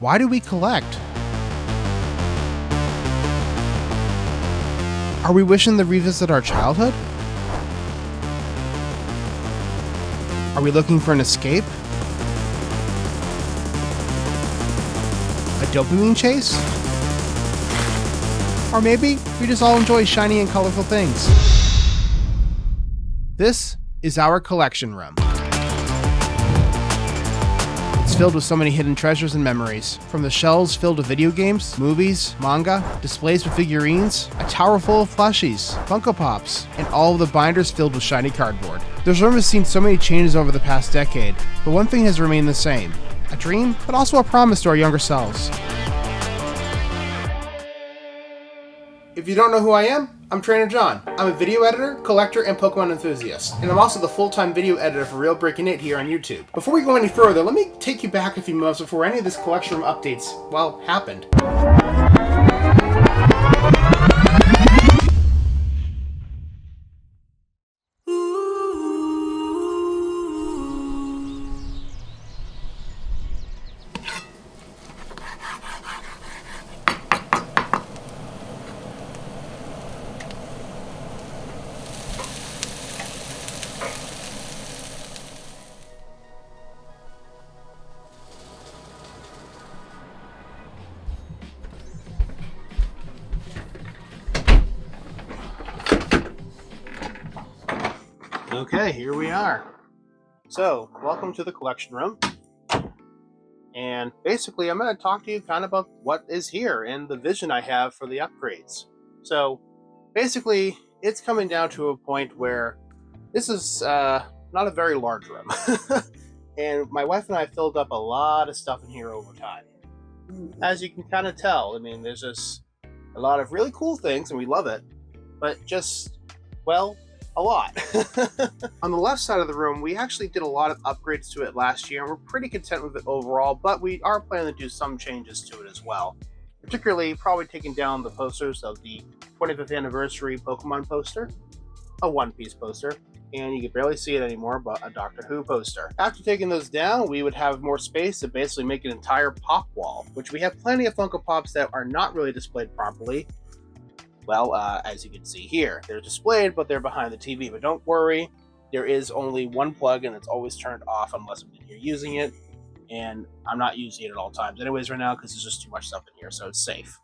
Why do we collect? Are we wishing to revisit our childhood? Are we looking for an escape? A dopamine chase? Or maybe we just all enjoy shiny and colorful things. This is our collection room. It's filled with so many hidden treasures and memories. From the shelves filled with video games, movies, manga, displays with figurines, a tower full of plushies, Funko Pops, and all of the binders filled with shiny cardboard. This room has seen so many changes over the past decade, but one thing has remained the same. A dream, but also a promise to our younger selves. If you don't know who I am, I'm Trainer John. I'm a video editor, collector, and Pokemon enthusiast. And I'm also the full-time video editor for Real Breaking It here on YouTube. Before we go any further, let me take you back a few months before any of this collection room updates, well, happened. Okay, here we are. So, welcome to the collection room. And basically, I'm going to talk to you kind of about what is here and the vision I have for the upgrades. So, basically, it's coming down to a point where this is not a very large room. And my wife and I filled up a lot of stuff in here over time. As you can kind of tell, I mean, there's just a lot of really cool things, and we love it. But just, well, a lot. On the left side of the room, we actually did a lot of upgrades to it last year, and we're pretty content with it overall, but we are planning to do some changes to it as well. Particularly, probably taking down the posters of the 25th anniversary Pokemon poster, a One Piece poster, and you can barely see it anymore, but a Doctor Who poster. After taking those down, we would have more space to basically make an entire pop wall, which we have plenty of Funko Pops that are not really displayed properly. Well, as you can see here, they're displayed, but they're behind the TV. But don't worry, there is only one plug, and it's always turned off unless I'm in here using it. And I'm not using it at all times anyways right now because there's just too much stuff in here, so it's safe.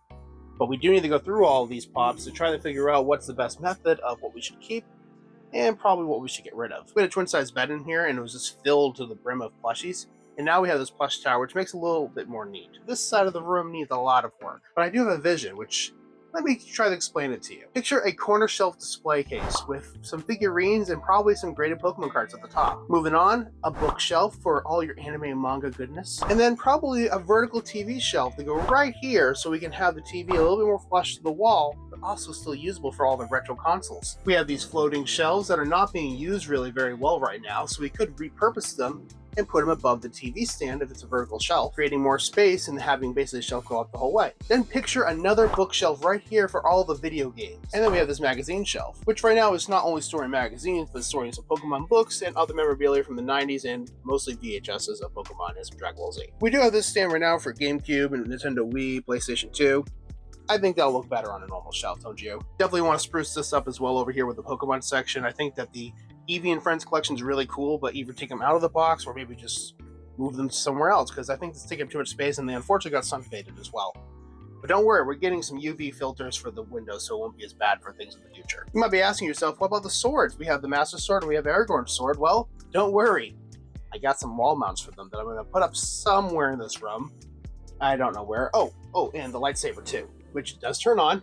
But we do need to go through all of these pops to try to figure out what's the best method of what we should keep and probably what we should get rid of. We had a twin-size bed in here, and it was just filled to the brim of plushies. And now we have this plush tower, which makes it a little bit more neat. This side of the room needs a lot of work, but I do have a vision, which let me try to explain it to you. Picture a corner shelf display case with some figurines and probably some graded Pokemon cards at the top. Moving on, a bookshelf for all your anime and manga goodness. And then probably a vertical TV shelf to go right here so we can have the TV a little bit more flush to the wall, but also still usable for all the retro consoles. We have these floating shelves that are not being used really very well right now, so we could repurpose them and put them above the TV stand if it's a vertical shelf, creating more space and having basically a shelf go up the whole way. Then picture another bookshelf right here for all the video games. And then we have this magazine shelf, which right now is not only storing magazines, but storing some Pokemon books and other memorabilia from the 90s and mostly VHSs of Pokemon and some Dragon Ball Z. We do have this stand right now for GameCube and Nintendo Wii, PlayStation 2. I think that'll look better on a normal shelf, don't you? Definitely want to spruce this up as well over here with the Pokemon section. I think that the Eevee and Friends collection is really cool, but either take them out of the box or maybe just move them somewhere else because I think it's taking up too much space and they unfortunately got sun faded as well. But don't worry, we're getting some UV filters for the windows so it won't be as bad for things in the future. You might be asking yourself, what about the swords? We have the Master Sword and we have Aragorn's sword. Well, don't worry. I got some wall mounts for them that I'm going to put up somewhere in this room. I don't know where. Oh, and the lightsaber too, which does turn on.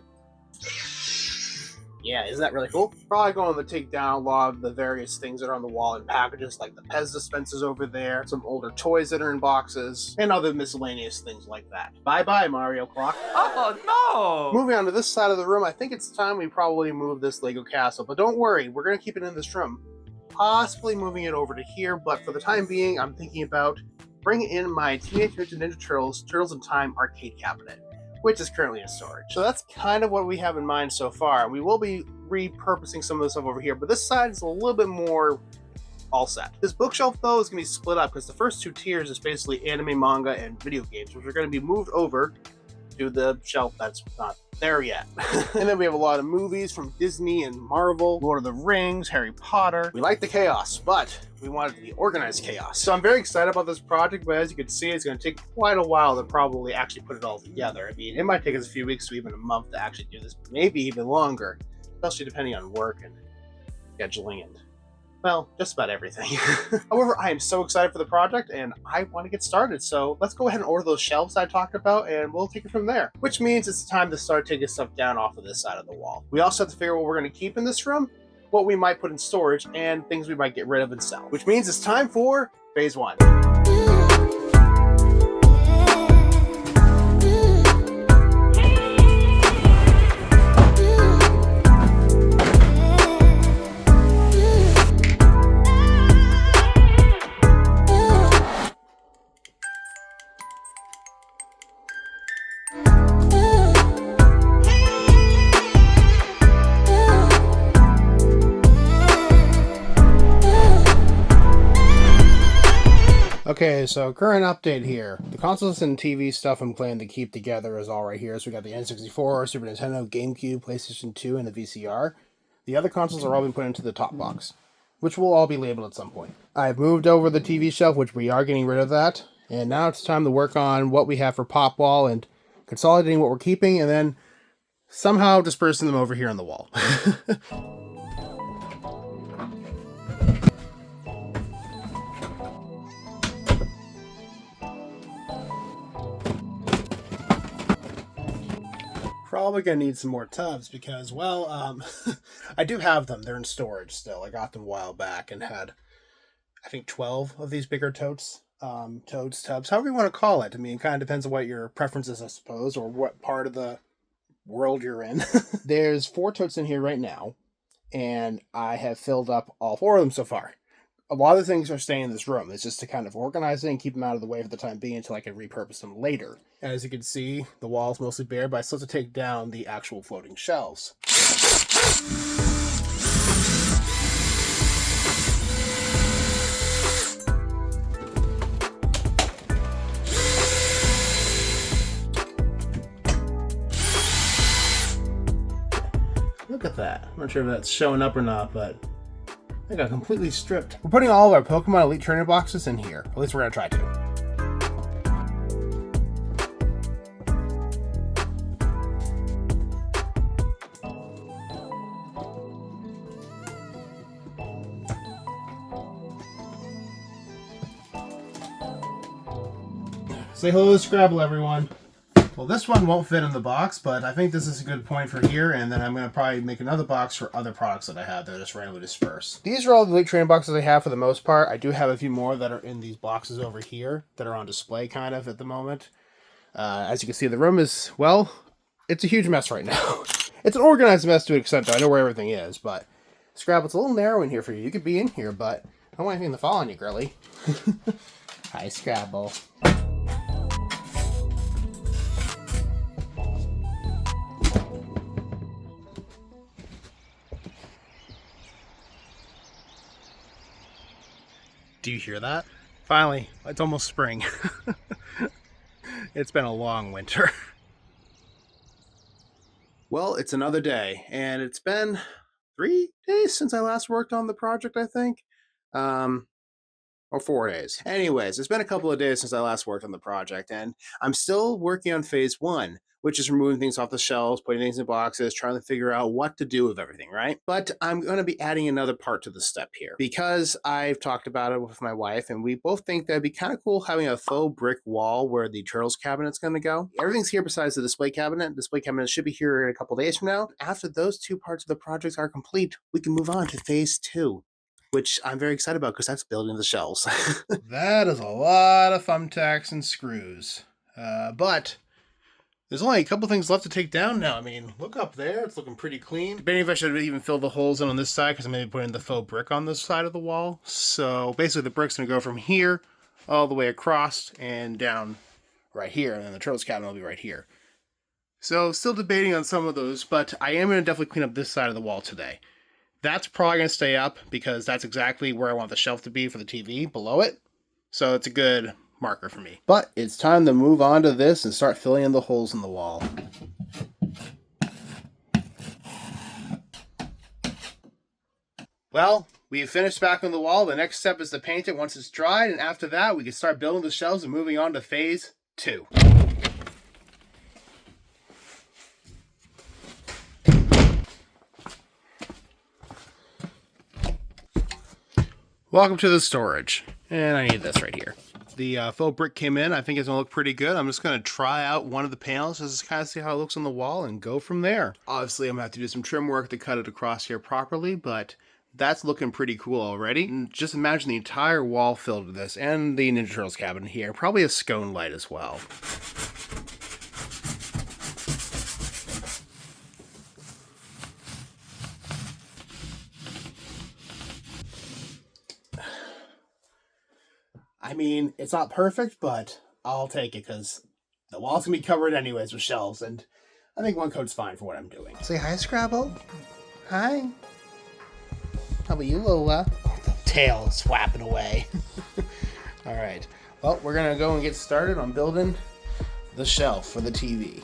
Yeah, isn't that really cool? Probably going to take down a lot of the various things that are on the wall in packages, like the Pez dispensers over there, some older toys that are in boxes, and other miscellaneous things like that. Bye-bye, Mario Clock. Oh, no! Moving on to this side of the room, I think it's time we probably move this Lego castle, but don't worry, we're going to keep it in this room. Possibly moving it over to here, but for the time being, I'm thinking about bringing in my Teenage Mutant Ninja Turtles Turtles in Time arcade cabinet, which is currently in storage. So that's kind of what we have in mind so far. We will be repurposing some of the stuff over here, but this side is a little bit more all set. This bookshelf though is going to be split up because the first 2 tiers is basically anime, manga, and video games, which are going to be moved over to the shelf that's not there yet. And then we have a lot of movies from Disney and Marvel, Lord of the Rings, Harry Potter. We like the chaos, but we want it to be organized chaos. So I'm very excited about this project, but as you can see, it's going to take quite a while to probably actually put it all together. I mean, it might take us a few weeks to even a month to actually do this, maybe even longer, especially depending on work and scheduling and, well, just about everything. However, I am so excited for the project and I want to get started. So let's go ahead and order those shelves I talked about and we'll take it from there. Which means it's time to start taking stuff down off of this side of the wall. We also have to figure out what we're going to keep in this room, what we might put in storage, and things we might get rid of and sell. Which means it's time for phase 1. Okay, so current update here. The consoles and TV stuff I'm planning to keep together is all right here. So we got the N64, Super Nintendo, GameCube, PlayStation 2, and the VCR. The other consoles are all been put into the top box, which will all be labeled at some point. I've moved over the TV shelf, which we are getting rid of that. And now it's time to work on what we have for Pop Wall and consolidating what we're keeping and then somehow dispersing them over here on the wall. Probably gonna need some more tubs because, well, I do have them. They're in storage still. I got them a while back and had, I think, 12 of these bigger tubs, however you want to call it. I mean, it kind of depends on what your preference is, I suppose, or what part of the world you're in. There's 4 totes in here right now, and I have filled up all 4 of them so far. A lot of the things are staying in this room. It's just to kind of organize it and keep them out of the way for the time being until I can repurpose them later. As you can see, the wall's mostly bare, but I still have to take down the actual floating shelves. Look at that. I'm not sure if that's showing up or not, but I got completely stripped. We're putting all of our Pokemon Elite Trainer boxes in here. At least we're going to try to. Say hello to Scrabble, everyone. Well, this one won't fit in the box, but I think this is a good point for here, and then I'm going to probably make another box for other products that I have that are just randomly dispersed. These are all the Elite Trainer boxes I have for the most part. I do have a few more that are in these boxes over here that are on display kind of at the moment. As you can see, the room is, well, it's a huge mess right now. It's an organized mess to an extent, though. I know where everything is, but Scrabble, it's a little narrow in here for you. You could be in here, but I don't want anything to fall on you, girly. Hi, Scrabble. Do you hear that? Finally, it's almost spring. It's been a long winter. Well, it's another day, and it's been 3 days since I last worked on the project, I think. Or 4 days. Anyways, it's been a couple of days since I last worked on the project, and I'm still working on phase 1, which is removing things off the shelves, putting things in boxes, trying to figure out what to do with everything, right? But I'm going to be adding another part to the step here because I've talked about it with my wife, and we both think that'd be kind of cool having a faux brick wall where the Turtles cabinet's going to go. Everything's here besides the display cabinet. The display cabinet should be here in a couple days from now. After those 2 parts of the project are complete, we can move on to phase 2. Which I'm very excited about because that's building the shelves. That is a lot of thumbtacks and screws. But there's only a couple things left to take down now. I mean, look up there. It's looking pretty clean. Debating if I should even fill the holes in on this side because I'm maybe putting the faux brick on this side of the wall. So basically the brick's going to go from here all the way across and down right here. And then the Turtles cabinet will be right here. So still debating on some of those, but I am going to definitely clean up this side of the wall today. That's probably going to stay up because that's exactly where I want the shelf to be for the TV, below it. So it's a good marker for me. But it's time to move on to this and start filling in the holes in the wall. Well, we've finished back on the wall. The next step is to paint it once it's dried, and after that we can start building the shelves and moving on to phase 2. Welcome to the storage, and I need this right here. The faux brick came in. I think it's going to look pretty good. I'm just going to try out one of the panels just to kind of see how it looks on the wall and go from there. Obviously, I'm going to have to do some trim work to cut it across here properly, but that's looking pretty cool already. And just imagine the entire wall filled with this, and the Ninja Turtles cabinet here. Probably a scone light as well. I mean, it's not perfect, but I'll take it because the wall's going to be covered anyways with shelves, and I think one coat's fine for what I'm doing. Say hi, Scrabble. Hi. How about you, Lola? Oh, the tail is flapping away. All right. Well, we're going to go and get started on building the shelf for the TV.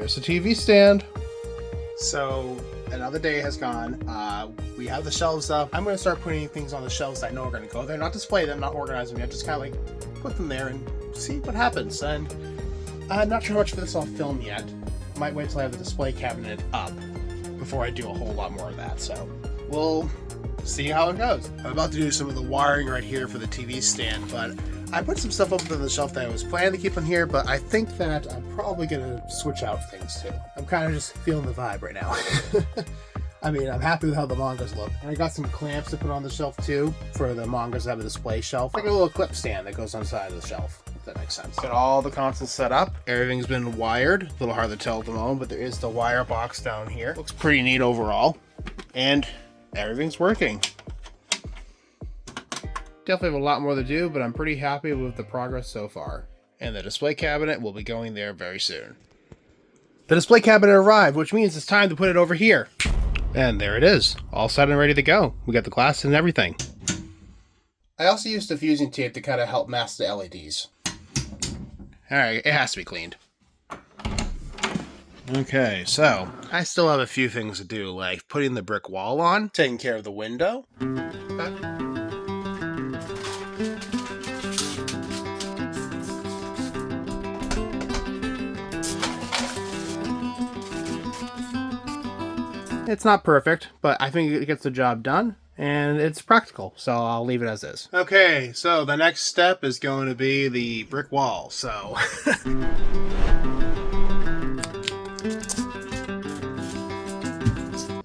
The TV stand. So another day has gone. We have the shelves up. I'm going to start putting things on the shelves that I know are going to go there. Not display them, not organize them yet, just kind of like put them there and see what happens. And I'm not sure how much of this I'll film yet. Might wait till I have the display cabinet up before I do a whole lot more of that. So we'll see how it goes. I'm about to do some of the wiring right here for the TV stand, but I put some stuff up on the shelf that I was planning to keep on here, but I think that I'm probably going to switch out things too. I'm kind of just feeling the vibe right now. I mean, I'm happy with how the mangas look. And I got some clamps to put on the shelf too for the mangas that have a display shelf. Like a little clip stand that goes on the side of the shelf, if that makes sense. Got all the consoles set up. Everything's been wired. A little hard to tell at the moment, but there is the wire box down here. Looks pretty neat overall. And everything's working. Definitely have a lot more to do, but I'm pretty happy with the progress so far. And the display cabinet will be going there very soon. The display cabinet arrived, which means it's time to put it over here. And there it is, all set and ready to go. We got the glass and everything. I also used diffusing tape to kind of help mask the LEDs. Alright, it has to be cleaned. Okay, so I still have a few things to do, like putting the brick wall on, taking care of the window. It's not perfect, but I think it gets the job done, and it's practical, so I'll leave it as is. Okay, so the next step is going to be the brick wall, so...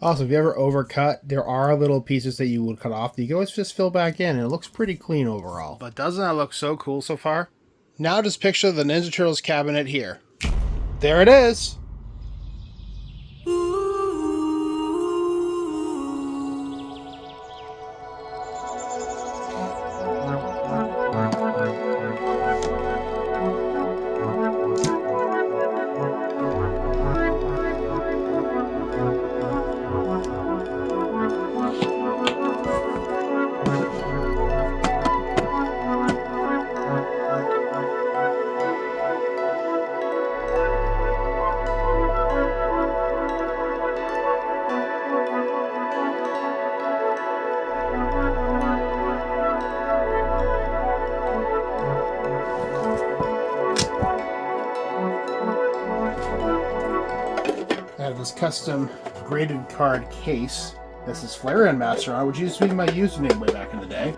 Also, if you ever overcut, there are little pieces that you would cut off that you can always just fill back in, and it looks pretty clean overall. But doesn't that look so cool so far? Now just picture the Ninja Turtles cabinet here. There it is! This custom graded card case. This is Flareon Master on, which used to be my username way back in the day.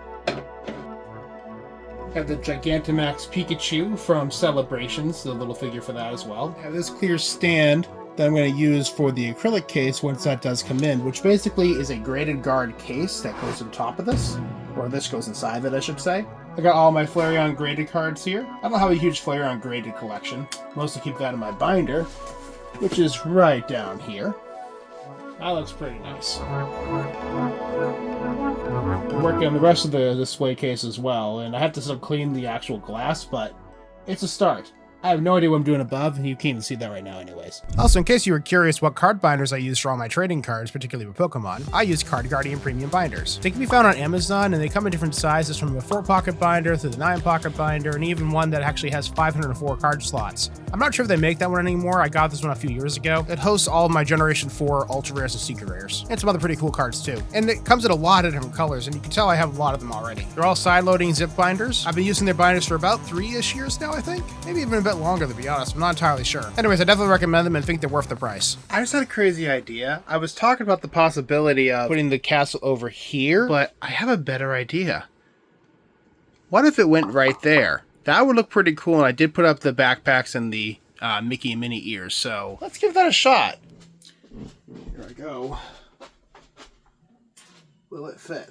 Have the Gigantamax Pikachu from Celebrations, the little figure for that as well. Have this clear stand that I'm going to use for the acrylic case once that does come in, which basically is a graded guard case that goes on top of this. Or this goes inside it, I should say. I got all my Flareon graded cards here. I don't have a huge Flareon graded collection. Mostly keep that in my binder, which is right down here. That looks pretty nice. I'm working on the rest of the display case as well, and I have to sort of clean the actual glass, but it's a start. I have no idea what I'm doing above, and you can't even see that right now anyways. Also, in case you were curious what card binders I use for all my trading cards, particularly with Pokemon, I use Card Guardian Premium Binders. They can be found on Amazon, and they come in different sizes from a 4-pocket binder through the 9-pocket binder, and even one that actually has 504 card slots. I'm not sure if they make that one anymore. I got this one a few years ago. It hosts all of my Generation 4 Ultra Rares and Secret Rares, and some other pretty cool cards too. And it comes in a lot of different colors, and you can tell I have a lot of them already. They're all side-loading zip binders. I've been using their binders for about 3-ish years now, I think. Maybe even a bit longer, to be honest. I'm not entirely sure. Anyways, I definitely recommend them and think they're worth the price. I just had a crazy idea. I was talking about the possibility of putting the castle over here, but I have a better idea. What if it went right there? That would look pretty cool, and I did put up the backpacks and the Mickey and Minnie ears, so let's give that a shot. Here I go. Will it fit?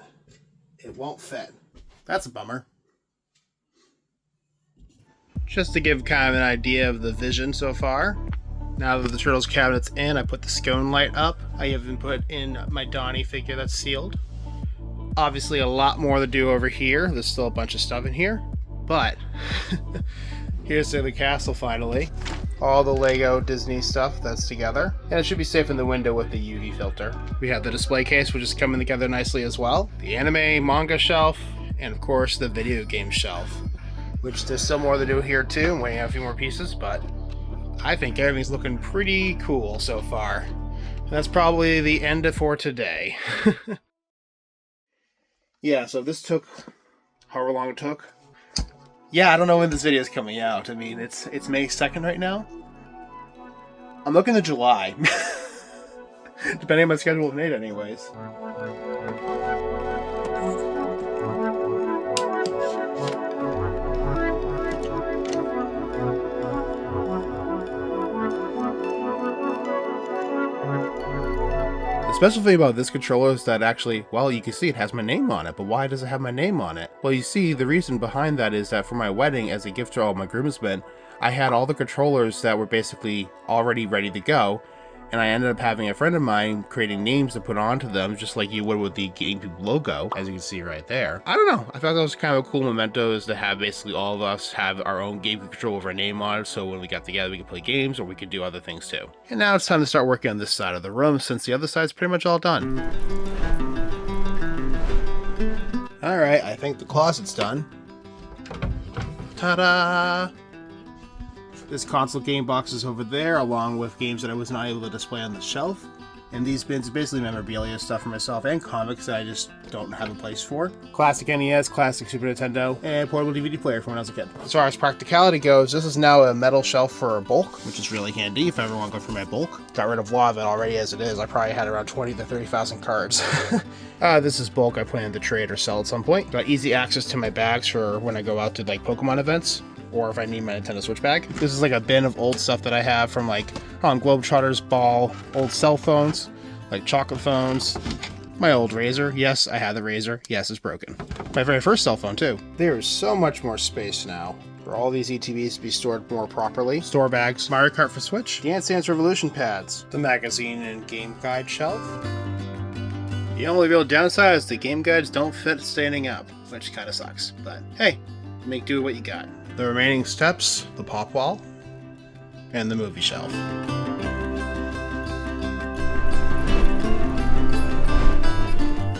It won't fit. That's a bummer. Just to give kind of an idea of the vision so far. Now that the Turtles cabinet's in, I put the scone light up. I even put in my Donnie figure that's sealed. Obviously a lot more to do over here. There's still a bunch of stuff in here. But here's the castle finally. All the Lego Disney stuff that's together. And it should be safe in the window with the UV filter. We have the display case, which is coming together nicely as well. The anime manga shelf, and of course the video game shelf. Which there's still more to do here too. I'm waiting on a few more pieces, but I think everything's looking pretty cool so far. And that's probably the end for today. Yeah, so this took however long it took. Yeah, I don't know when this video is coming out. I mean, it's May 2nd right now. I'm looking at July. Depending on my schedule with Nate anyways. The special thing about this controller is that actually, well, you can see it has my name on it, but why does it have my name on it? Well, you see, the reason behind that is that for my wedding, as a gift to all my groomsmen, I had all the controllers that were basically already ready to go, and I ended up having a friend of mine creating names to put onto them, just like you would with the GameCube logo, as you can see right there. I don't know, I thought that was kind of a cool memento, is to have basically all of us have our own GameCube controller with our name on it, so when we got together we could play games, or we could do other things too. And now it's time to start working on this side of the room, since the other side's pretty much all done. Alright, I think the closet's done. Ta-da! This console game box is over there, along with games that I was not able to display on the shelf. And these bins are basically memorabilia stuff for myself and comics that I just don't have a place for. Classic NES, classic Super Nintendo, and portable DVD player from when I was a kid. As far as practicality goes, this is now a metal shelf for bulk, which is really handy if I ever want to go for my bulk. Got rid of a lot of it already as it is. I probably had around 20 to 30,000 cards. This is bulk I plan to trade or sell at some point. Got easy access to my bags for when I go out to like Pokemon events, or if I need my Nintendo Switch bag. This is like a bin of old stuff that I have from like on Globetrotters Ball, old cell phones, like chocolate phones, my old Razor. Yes, I had the Razor. Yes, it's broken. My very first cell phone too. There is so much more space now for all these ETBs to be stored more properly. Store bags, Mario Kart for Switch, Dance Dance Revolution pads, the magazine and game guide shelf. The only real downside is the game guides don't fit standing up, which kind of sucks, but hey, make do with what you got. The remaining steps, the pop wall, and the movie shelf.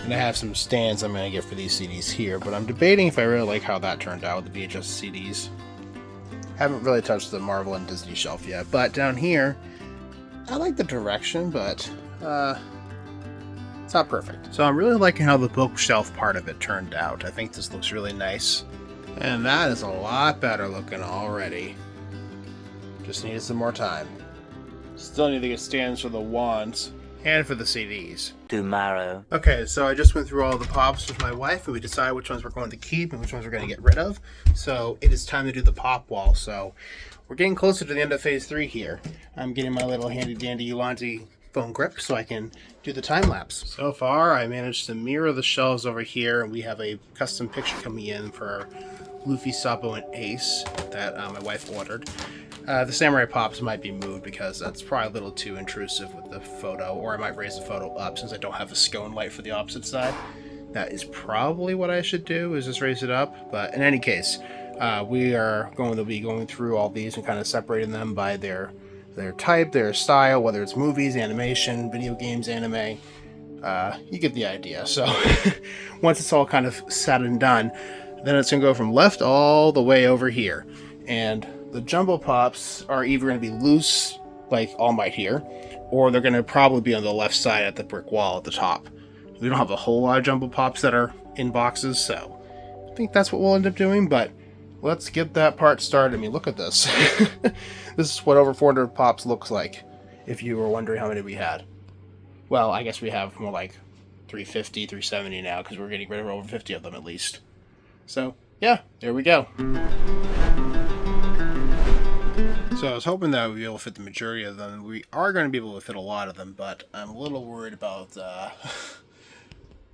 And I have some stands I'm going to get for these CDs here, but I'm debating if I really like how that turned out with the VHS CDs. Haven't really touched the Marvel and Disney shelf yet, but down here, I like the direction, but it's not perfect. So I'm really liking how the bookshelf part of it turned out. I think this looks really nice. And that is a lot better looking already. Just needed some more time. Still need to get stands for the wands and for the CDs. Tomorrow. Okay, so I just went through all the pops with my wife and we decided which ones we're going to keep and which ones we're going to get rid of. So it is time to do the pop wall. So we're getting closer to the end of phase 3 here. I'm getting my little handy dandy Ulanzi phone grip so I can do the time lapse. So far, I managed to mirror the shelves over here, and we have a custom picture coming in for Luffy, Sabo, and Ace that my wife ordered. The Samurai Pops might be moved because that's probably a little too intrusive with the photo, or I might raise the photo up since I don't have a scone light for the opposite side. That is probably what I should do, is just raise it up. But in any case, we are going to be going through all these and kind of separating them by their type, their style, whether it's movies, animation, video games, anime. You get the idea. So once it's all kind of said and done, then it's going to go from left all the way over here. And the Jumbo Pops are either going to be loose, like All Might here, or they're going to probably be on the left side at the brick wall at the top. We don't have a whole lot of Jumbo Pops that are in boxes, so I think that's what we'll end up doing, but let's get that part started. I mean, look at this. This is what over 400 Pops looks like, if you were wondering how many we had. Well, I guess we have more like 350, 370 now, because we're getting rid of over 50 of them at least. So, yeah, there we go. So I was hoping that we'd be able to fit the majority of them. We are going to be able to fit a lot of them, but I'm a little worried about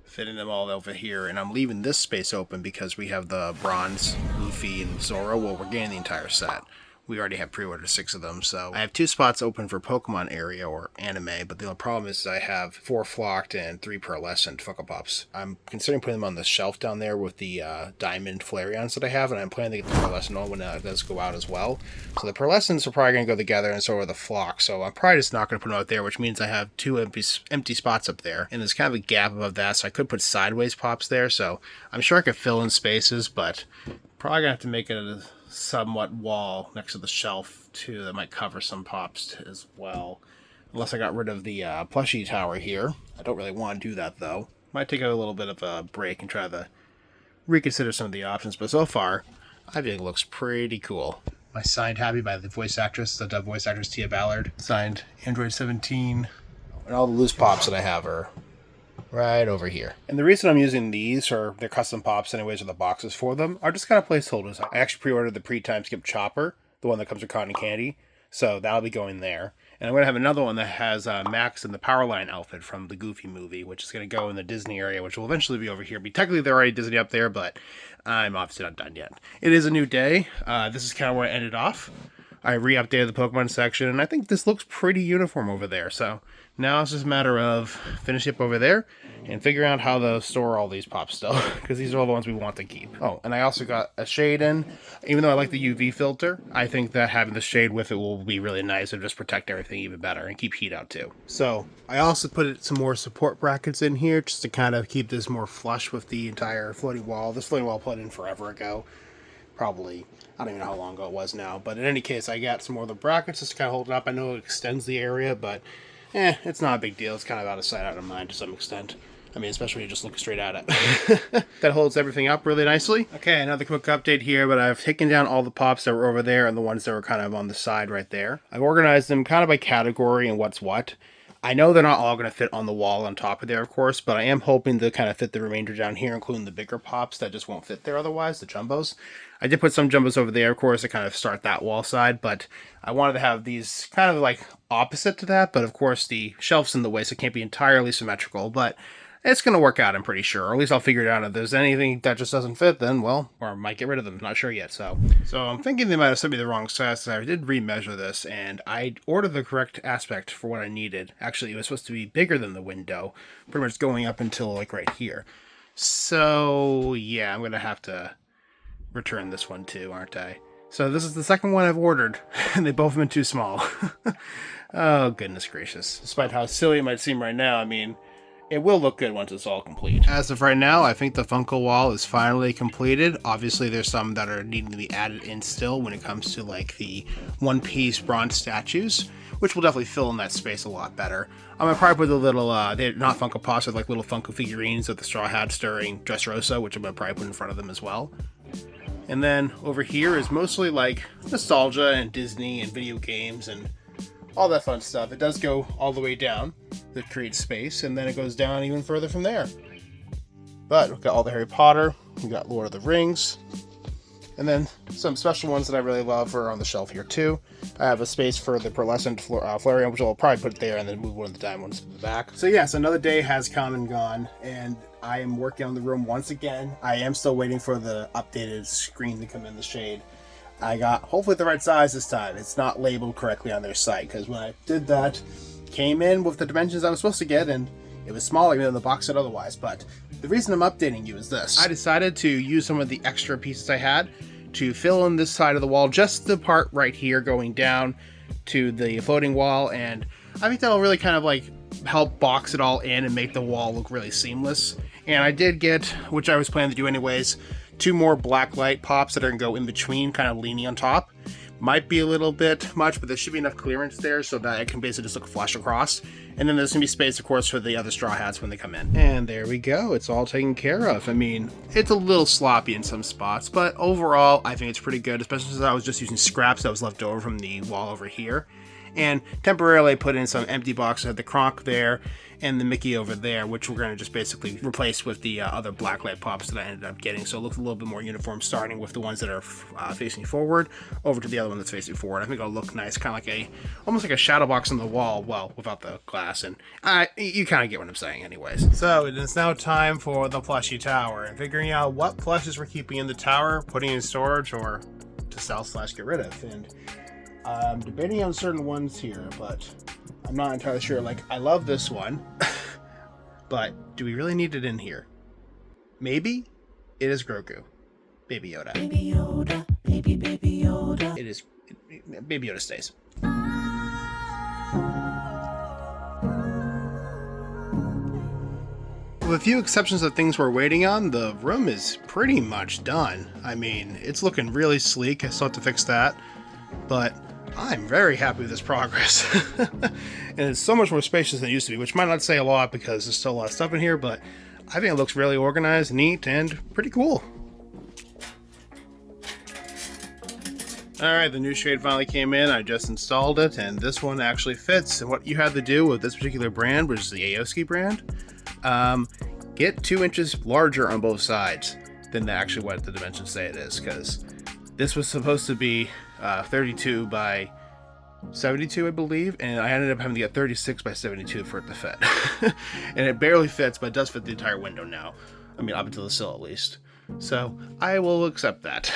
fitting them all over here. And I'm leaving this space open because we have the bronze, Luffy, and Zoro. Well, we're getting the entire set. We already have pre-ordered 6 of them, so I have 2 spots open for Pokemon area or anime, but the only problem is I have 4 flocked and 3 pearlescent Funko Pops. I'm considering putting them on the shelf down there with the diamond Flareons that I have, and I'm planning to get the pearlescent on when that does go out as well. So the pearlescents are probably going to go together, and so are the flock, so I'm probably just not going to put them out there, which means I have 2 empty spots up there, and there's kind of a gap above that, so I could put sideways Pops there, so I'm sure I could fill in spaces, but probably going to have to make it a somewhat wall next to the shelf too that might cover some Pops as well, unless I got rid of the plushie tower here. I don't really want to do that though. Might take a little bit of a break and try to reconsider some of the options, but so far I think it looks pretty cool. My signed Happy by the voice actress, the dub voice actress Tia Ballard. Signed Android 17, and all the loose Pops that I have are right over here. And the reason I'm using these, or they're custom Pops anyways, or the boxes for them, are just kind of placeholders. I actually pre-ordered the pre-time skip chopper, the one that comes with cotton candy, so that'll be going there. And I'm going to have another one that has Max in the Powerline outfit from the Goofy movie, which is going to go in the Disney area, which will eventually be over here. Technically, they're already Disney up there, but I'm obviously not done yet. It is a new day. This is kind of where I ended off. I re-updated the Pokemon section, and I think this looks pretty uniform over there. So now it's just a matter of finishing up over there and figuring out how to store all these Pops still, because these are all the ones we want to keep. Oh, and I also got a shade in. Even though I like the UV filter, I think that having the shade with it will be really nice and just protect everything even better and keep heat out too. So I also put some more support brackets in here just to kind of keep this more flush with the entire floating wall. This floating wall put in forever ago. Probably, I don't even know how long ago it was now, but in any case, I got some more of the brackets just to kind of hold it up. I know it extends the area, but it's not a big deal. It's kind of out of sight, out of mind to some extent. I mean, especially when you just look straight at it. That holds everything up really nicely. Okay, another quick update here, but I've taken down all the Pops that were over there and the ones that were kind of on the side right there. I've organized them kind of by category and what's what. I know they're not all going to fit on the wall on top of there, of course, but I am hoping to kind of fit the remainder down here, including the bigger Pops that just won't fit there otherwise, the Jumbos. I did put some Jumbos over there, of course, to kind of start that wall side, but I wanted to have these kind of like opposite to that, but of course the shelf's in the way, so it can't be entirely symmetrical, but it's going to work out, I'm pretty sure. Or at least I'll figure it out. If there's anything that just doesn't fit, then, well, or I might get rid of them. Not sure yet. So I'm thinking they might have sent me the wrong size. I did remeasure this, and I ordered the correct aspect for what I needed. Actually, it was supposed to be bigger than the window, pretty much going up until, like, right here. So, yeah, I'm going to have to return this one, too, aren't I? So this is the second one I've ordered, and they both have been too small. Oh, goodness gracious. Despite how silly it might seem right now, I mean, it will look good once it's all complete. As of right now, I think the Funko wall is finally completed. Obviously, there's some that are needing to be added in still when it comes to like the one-piece bronze statues, which will definitely fill in that space a lot better. I'm gonna probably put the little, they're not Funko Pops, they're like little Funko figurines with the Straw Hat stirring Dressrosa, which I'm gonna probably put in front of them as well. And then over here is mostly like nostalgia and Disney and video games and all that fun stuff. It does go all the way down that creates space, and then it goes down even further from there. But we've got all the Harry Potter, we got Lord of the Rings, And then some special ones that I really love are on the shelf here too. I have a space for the pearlescent Flareon, which I'll probably put there and then move one of the diamond ones to the back. So yes, another day has come and gone, and I am working on the room once again. I am still waiting for the updated screen to come in the shade. I got hopefully the right size this time. It's not labeled correctly on their site, because when I did that, came in with the dimensions I was supposed to get, and it was smaller than the box said otherwise. But the reason I'm updating you is this. I decided to use some of the extra pieces I had to fill in this side of the wall, just the part right here going down to the floating wall, and I think that'll really kind of like help box it all in and make the wall look really seamless. And I did get, which I was planning to do anyways, 2 more black light pops that are gonna go in between, kind of leaning on top. Might be a little bit much, but there should be enough clearance there so that it can basically just look flush across. And then there's gonna be space, of course, for the other straw hats when they come in. And there we go, it's all taken care of. I mean, it's a little sloppy in some spots, but overall, I think it's pretty good, especially since I was just using scraps that was left over from the wall over here. And temporarily I put in some empty boxes. I had the Kronk there and the Mickey over there, which we're going to just basically replace with the other blacklight pops that I ended up getting. So it looks a little bit more uniform, starting with the ones that are facing forward over to the other one that's facing forward. I think it'll look nice, kind of like almost like a shadow box on the wall, well, without the glass. And you kind of get what I'm saying anyways. So it is now time for the plushie tower and figuring out what plushes we're keeping in the tower, putting in storage, or to sell / get rid of. And I'm debating on certain ones here, but I'm not entirely sure. Like, I love this one, but do we really need it in here? Maybe it is Grogu. Baby Yoda. Baby Yoda. Baby Yoda. It is. Baby Yoda stays. With a few exceptions of things we're waiting on, the room is pretty much done. I mean, it's looking really sleek. I still have to fix that, but I'm very happy with this progress. And it's so much more spacious than it used to be, which might not say a lot because there's still a lot of stuff in here, but I think it looks really organized, neat, and pretty cool. Alright, the new shade finally came in. I just installed it, and this one actually fits. And what you had to do with this particular brand, which is the 𝐓𝐢𝐤𝐤 brand, get 2 inches larger on both sides than actually what the dimensions say it is, because this was supposed to be 32 by 72, I believe, and I ended up having to get 36 by 72 for it to fit. And it barely fits, but it does fit the entire window now. I mean, up until the sill at least. So I will accept that.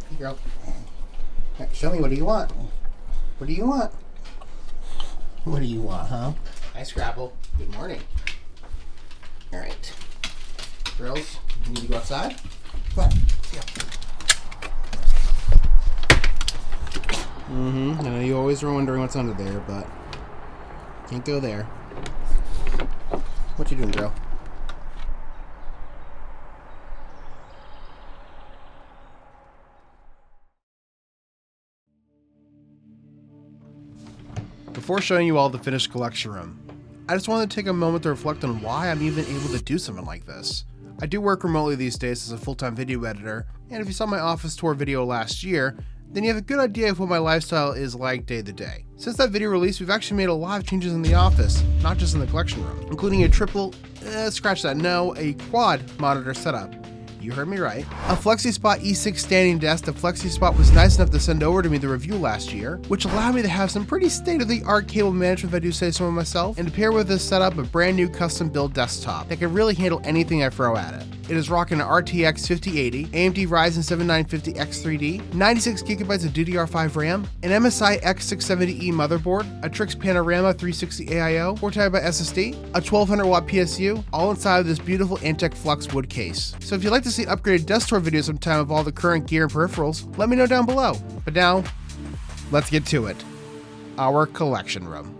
Hey girl, show me, what do you want? What do you want? What do you want, huh? Hi Scrabble, good morning. Alright. Girls, you need to go outside? Come on, let's go. I know you always are wondering what's under there, but can't go there. What you doing, girl? Before showing you all the finished collection room, I just wanted to take a moment to reflect on why I'm even able to do something like this. I do work remotely these days as a full-time video editor, and if you saw my office tour video last year, then you have a good idea of what my lifestyle is like day to day. Since that video release, we've actually made a lot of changes in the office, not just in the collection room, including a a quad monitor setup. You heard me right. A FlexiSpot E6 standing desk that FlexiSpot was nice enough to send over to me the review last year, which allowed me to have some pretty state-of-the-art cable management if I do say so myself, and to pair with this setup a brand new custom build desktop that can really handle anything I throw at it. It is rocking an RTX 5080, AMD Ryzen 7 950X3D, 96 gigabytes of DDR5 RAM, an MSI X670E motherboard, a Trix Panorama 360 AIO, 4TB SSD, a 1200 watt PSU, all inside of this beautiful Antec Flux wood case. So if you'd like to see upgraded desk tour videos sometime of all the current gear and peripherals, let me know down below. But now, let's get to it. Our collection room.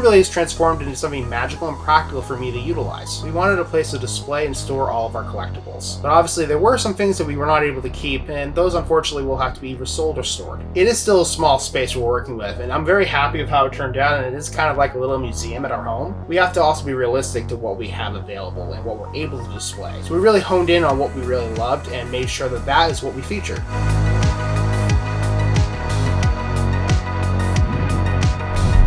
really has transformed into something magical and practical for me to utilize. We wanted a place to display and store all of our collectibles. But obviously there were some things that we were not able to keep, and those unfortunately will have to be either sold or stored. It is still a small space we're working with, and I'm very happy with how it turned out, and it is kind of like a little museum at our home. We have to also be realistic to what we have available and what we're able to display. So we really honed in on what we really loved and made sure that that is what we featured.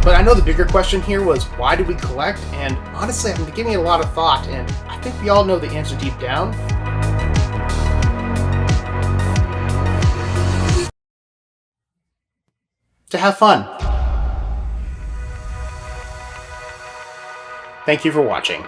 But I know the bigger question here was, why do we collect? And honestly, I've been giving it a lot of thought, and I think we all know the answer deep down. To have fun. Thank you for watching.